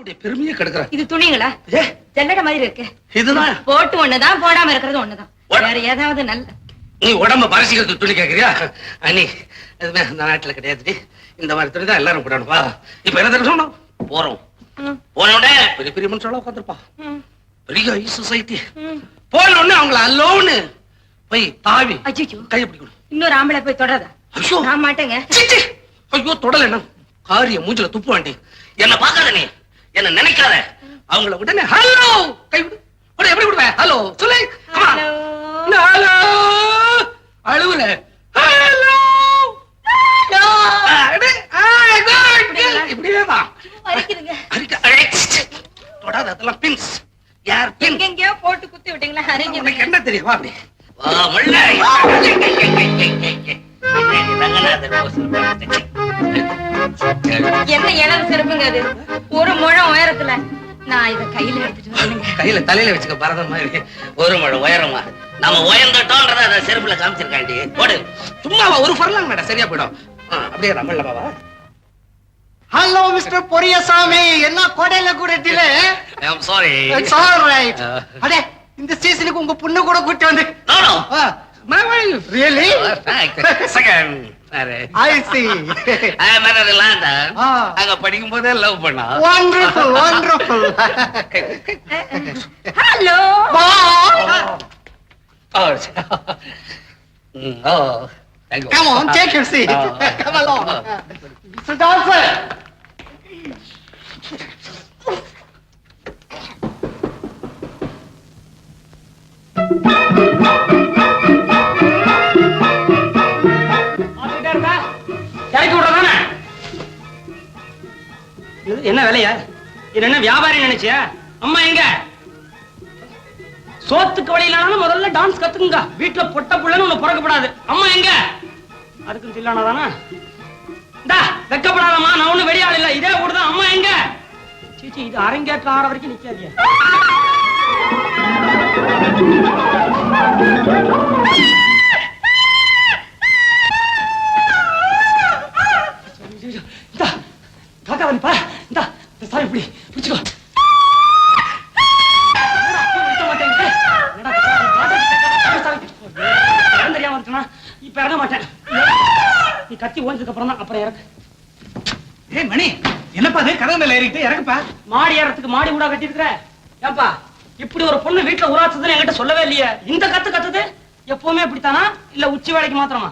என்னுடைய பெருமையை கெடுக்கிற. இது துணிங்களா? ஜல்லட மாதிரி இருக்கு. இதுதான் போட்டு ஒண்ணுதான், போடாம இருக்கிறது ஒண்ணுதான். வேற ஏதாவது நல்ல நீ உடம்ப பரிசிக்கிறது துணி கேக்குறியா? அண்ணி எதுவுமே இந்த நாட்டுல கிடையாது. இந்த மாதிரி துணி தான் எல்லாரும் போடணும். வா இப்ப என்ன தெரியும் போறோம். போனோட பெரிய பெரிய மனுஷன் உட்காந்துருப்பா. பெரிய ஹை சொசைட்டி. போன உடனே அவங்கள அல்லோன்னு போய் தாவி கையை பிடிக்கணும். இன்னொரு ஆம்பளை போய் தொடரதா? ஐயோ நான் மாட்டேங்க. ஐயோ தொடல என்ன காரிய மூஞ்சில துப்பு வாண்டி. என்ன பாக்காத நீ, என்ன நினைக்காத. அவங்கள உடனே ஹலோ கை விடு. எப்படி விடுவேன்? ஹலோ சொல்லு. ஹலோ அழுவுல. ஹலோ இப்படியேதான் தொடாத. அதெல்லாம் பின்ஸ். யார் பின் எங்கெங்கயோ போட்டு குத்தி விட்டீங்களா? உனக்கு என்ன தெரியுமா? அப்படி என்ன இளவு சிறப்புங்க அது? ஒரு முழம் உயரத்துல. நான் இத கையில எடுத்துட்டு கையில தலையில வச்சுக்க பரதம் மாதிரி. ஒரு முழம் உயரமா நம்ம உயர்ந்துட்டோன்றத அத செருப்புல காமிச்சிருக்காண்டி. போடு சும்மாவா ஒரு ஃபர்லாங் மேடம் சரியா போயிடும். அப்படியே ரமல்ல பாவா. ஹலோ மிஸ்டர் பொரியசாமி, என்ன கோடையில கூட delay? I am sorry. It's all right. அடே இந்த ஸ்டேஷனுக்கு உங்க பொண்ணு கூட கூட்டி வந்து. No no my wife. Really? Second. I see. I met her in London. அங்க படிக்கும் போதே லவ் பண்ணா. Wonderful, wonderful. Hello. Oh, thank you. Come on, take your seat. Come along. Sit down, sir. என்ன வேலையா? இது என்ன வியாபாரி நினைச்சியா? அம்மா எங்க? சோத்துக்கு வழி இல்லாம முதல்ல டான்ஸ் கத்துக்குங்க. வீட்டுல பொட்ட புள்ளன்னு ஒண்ணு பிறக்கப்படாது. அம்மா எங்க? அதுக்கும் தில்லானதானா? டா வெக்கப்படாதம்மா, நான் ஒண்ணு வெளியாள் இல்ல, இதே ஊர்தான். அம்மா எங்க? சீச்சி, இது அரங்கேற்ற ஆற வரைக்கும் நிக்காதியா. காக்கா வந்து பாரு. இந்த சாரி இப்படி பிடிச்சுக்கோ. இப்ப இறங்க மாட்டேன். நீ கத்தி ஓஞ்சதுக்கு அப்புறம் தான் அப்புறம் இறக்கு. ஏய் மணி, என்னப்பா அது கதவு மேல ஏறிட்டு இறக்குப்பா. மாடி ஏறத்துக்கு மாடி ஊடா கட்டி இருக்கிற. ஏப்பா இப்படி ஒரு பொண்ணு வீட்டுல உராச்சுதுன்னு என்கிட்ட சொல்லவே இல்லையே. இந்த கத்து கத்துது எப்பவுமே இப்படித்தானா இல்ல உச்சி வேலைக்கு மாத்திரமா?